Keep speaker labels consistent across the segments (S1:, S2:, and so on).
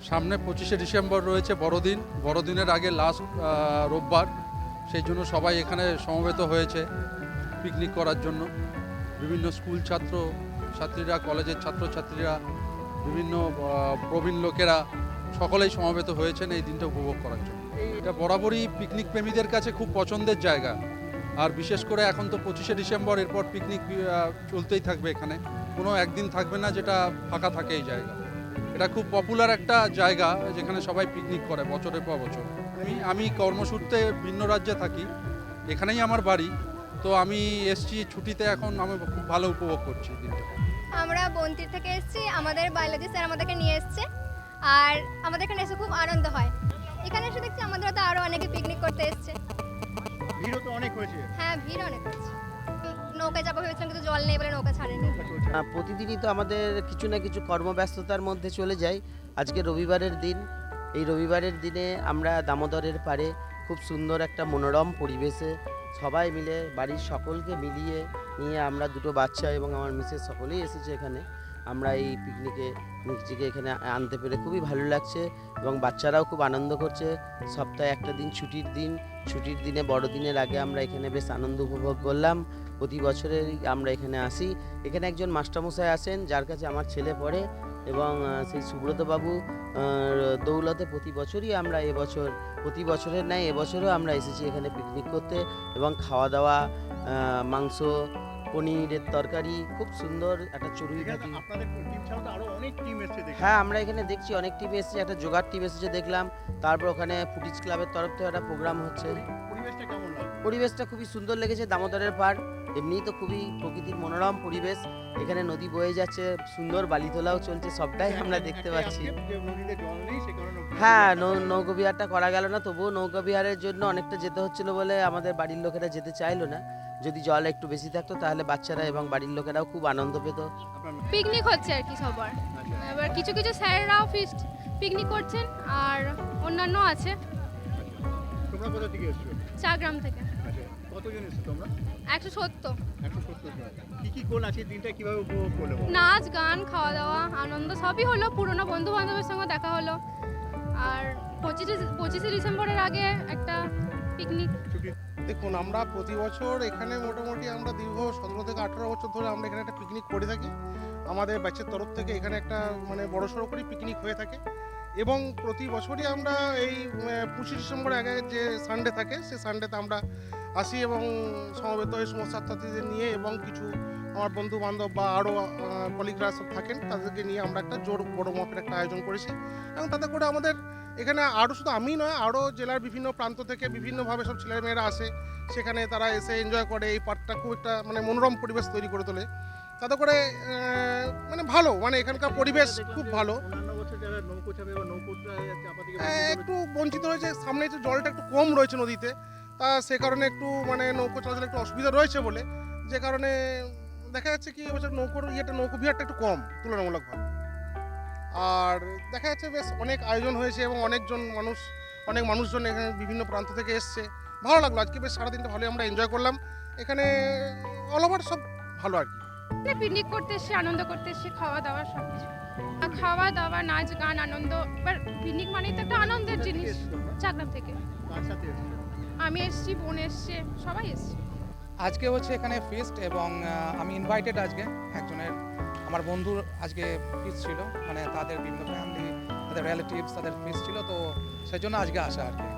S1: সামনে 25শে ডিসেম্বর রয়েছে বড়দিন। বড়দিনের আগে লাস্ট রোববার, সেই জন্য সবাই এখানে সমবেত হয়েছে পিকনিক করার জন্য। বিভিন্ন স্কুল ছাত্রীরা, কলেজের ছাত্রছাত্রীরা, বিভিন্ন প্রবীণ লোকেরা সকলেই সমবেত হয়েছেন এই দিনটা উপভোগ করার জন্য। এটা বরাবরই পিকনিক প্রেমীদের কাছে খুব পছন্দের জায়গা। আর বিশেষ করে এখন তো 25শে ডিসেম্বর, এরপর পিকনিক চলতেই থাকবে। এখানে কোনো একদিন থাকবে না যেটা ফাঁকা থাকে এই জায়গা। এটা খুব পপুলার একটা জায়গা যেখানে সবাই পিকনিক করে বছরের পর বছর। আমি কর্মসূত্রে ভিন্ন রাজ্যে থাকি, এখানেই আমার বাড়ি। তো আমি এসছি ছুটিতে, এখন আমি খুব ভালো উপভোগ করছি দিনটা।
S2: আমরা বন্তির থেকে এসেছি, আমাদের বায়োলজি স্যার আমাদেরকে নিয়ে এসছে, আর আমাদের এখানে এসে খুব আনন্দ হয়। এখানে এসে দেখছি আমাদের তো আরও অনেকে পিকনিক করতে এসছে।
S3: ভিড়ও তো অনেক হয়েছে।
S2: হ্যাঁ, ভিড় অনেক হয়েছে। নৌকায় যাবো ভেবেছিলাম, কিন্তু জল নেই বলে নৌকা ছাড়েনি।
S4: প্রতিদিনই তো আমাদের কিছু না কিছু কর্মব্যস্ততার মধ্যে চলে যাই। আজকে রবিবারের দিন, এই রবিবারের দিনে আমরা দামোদরের পাড়ে খুব সুন্দর একটা মনোরম পরিবেশে সবাই মিলে বাড়ির সকলকে মিলিয়ে নিয়ে আমরা দুটো বাচ্চা এবং আমার মিসেস সকলেই এসেছে এখানে। আমরা এই পিকনিকে নিজেকে এখানে আনতে পেরে খুবই ভালো লাগছে এবং বাচ্চারাও খুব আনন্দ করছে। সপ্তাহে একটা দিন ছুটির দিনে বড়দিনের আগে আমরা এখানে বেশ আনন্দ উপভোগ করলাম। প্রতি বছরেরই আমরা এখানে আসি। এখানে একজন মাস্টারমশাই আসেন যার কাছে আমার ছেলে পড়ে, এবং সেই সুব্রতবাবু দৌলতে প্রতি বছরই আমরা প্রতি বছরের ন্যায় এবছরও আমরা এসেছি এখানে পিকনিক করতে, এবং খাওয়া দাওয়া, মাংস, পনিরের তরকারি, খুব সুন্দর একটা চড়ুই ভাতি।
S3: আপনাদের টিম ছাড়াও তো আরো অনেক টিম এসেছে দেখি।
S4: হ্যাঁ, আমরা এখানে দেখছি অনেক টিম এসেছে, একটা জোগাড় টিম এসেছে দেখলাম। তারপর ওখানে ফুটিজ ক্লাবের তরফ থেকে একটা প্রোগ্রাম হচ্ছে।
S3: পরিবেশটা কেমন লাগে?
S4: পরিবেশটা খুবই সুন্দর লেগেছে। দামোদরের পাড় এমনিই তো খুবই প্রকৃতির মনোরম পরিবেশ, এখানে নদী বয়ে যাচ্ছে, সুন্দর বালিতলাও চলছে, সবটাই আমরা দেখতে পাচ্ছি।
S3: যে নদীতে জল নেই সে কারণে
S4: হ্যাঁ, নৌকা বিহারটা করা গেল না, তবুও নৌকা বিহারের জন্য অনেকটা যেতে হচ্ছিল বলে আমাদের বাড়ির লোকেরা যেতে চাইলো না। যদি জল একটু বেশি থাকতো তাহলে বাচ্চারা এবং বাড়ির লোকেরাও খুব আনন্দ পেত।
S5: পিকনিক হচ্ছে আর কি সবার। এবার কিছু কিছু স্যারেরাও পিকনিক করছেন, আর অন্যান্য আছে।
S3: তোমরা কোথা থেকে এসেছো?
S5: চাগ্রাম থেকে।
S3: আচ্ছা, কতজন এসেছো তোমরা?
S5: 170।
S3: 170 জন। কি কোন আছে দিনটা কিভাবে উপভোগ করলে?
S5: নাচ গান খাওয়া দাওয়া আনন্দ সবই হলো, পুরনো বন্ধু বান্ধবের সঙ্গে দেখা হলো। আর 25শে ডিসেম্বরের আগে একটা পিকনিক।
S6: দেখুন, আমরা প্রতি বছর এখানে মোটামুটি আমরা দীর্ঘ 17 থেকে 18 বছর ধরে আমরা এখানে একটা পিকনিক করে থাকি। আমাদের ব্যাচের তরফ থেকে এখানে একটা বড়সড় করে পিকনিক হয়ে থাকে, এবং প্রতি বছরই আমরা এই 25 ডিসেম্বর আগে যে সানডে থাকে সেই সানডেতে আমরা আসি এবং সমবেত হয়ে সমস্ত ছাত্রছাত্রীদের নিয়ে এবং কিছু আমার বন্ধু বান্ধব বা আরও কলিগরা সব থাকেন তাদেরকে নিয়ে আমরা একটা বড় মাপের একটা আয়োজন করেছি। এবং তাতে করে আমাদের এখানে আরও শুধু আমি নয়, আরও জেলার বিভিন্ন প্রান্ত থেকে বিভিন্নভাবে সব ছেলেমেয়েরা আসে, সেখানে তারা এসে এনজয় করে। এই পার্কটা খুব একটা মনোরম পরিবেশ তৈরি করে তোলে। তাতে করে ভালো, এখানকার পরিবেশ খুব ভালো।
S3: অন্যান্য বছর যারা নৌকো চাপে বা নৌকোটা চাপা থেকে
S6: একটু বঞ্চিত হয়েছে, সামনে যে জলটা একটু কম রয়েছে নদীতে, তা সে কারণে একটু নৌকো চলাচলে একটু অসুবিধা রয়েছে বলে, যে কারণে দেখা যাচ্ছে কি এবছর নৌকো বিহারটা একটু কম তুলনামূলকভাবে। আর দেখা যাচ্ছে বেশ অনেক আয়োজন হয়েছে এবং অনেক মানুষজন এখানে বিভিন্ন প্রান্ত থেকে এসছে। ভালো লাগলো আজকে, বেশ সারাদিনটা ভালোই আমরা এনজয় করলাম। এখানে অল ওভার সব ভালো আর কি।
S5: পিকনিক করতে এসছি, আনন্দ করতে এসছি, খাওয়া দাওয়া সব কিছু। খাওয়া দাওয়া, নাচ গান, আনন্দ। এবার পিকনিক মানেই তো একটা আনন্দের জিনিস। চাগ্রাম থেকে
S3: কার সাথে এসেছো?
S5: আমি এসছি, বোন এসছে, সবাই এসছে।
S7: আজকে হচ্ছে এখানে ফিস্ট, এবং আমি ইনভাইটেড আজকে একজনের, আমার বন্ধুর আজকে ফিস্ট ছিল, তাদের বিভিন্ন ফ্যামিলি, তাদের রিলেটিভস, তাদের ফিস্ট ছিল, তো সেই জন্য আজকে আসা আর কি।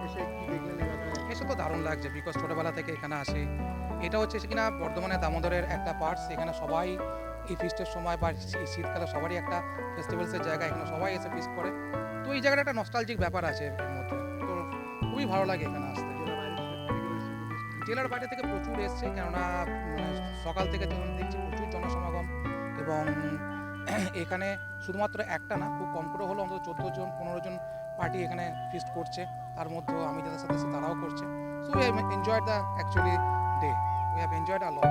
S3: এসে কি দেখলেন এলাকায়?
S7: এসব তো দারুণ লাগছে, বিকজ ছোটোবেলা থেকে এখানে আসি। এটা হচ্ছে কিনা বর্ধমানে দামোদরের একটা পার্টস। এখানে সবাই এই ফিস্টের সময় বা এই শীতকালে সবারই একটা ফেস্টিভ্যালসের জায়গা, এখানে সবাই এসে ফিস্ট করে। তো এই জায়গাটা একটা নস্টালজিক ব্যাপার আছে এর মধ্যে, তো খুবই ভালো লাগে এখানে আসতে। জেলার বাইরে থেকে প্রচুর এসছে, কেননা সকাল থেকে যখন দেখছি প্রচুর জনসমাগম, এবং এখানে শুধুমাত্র একটা না, খুব কম করে হলো অন্তত 14 জন 15 জন পার্টি এখানে ফিস্ট করছে। তার মধ্যে আমি যাদের সাথে তারাও করছে। So we have enjoyed the actually day, we have enjoyed a lot.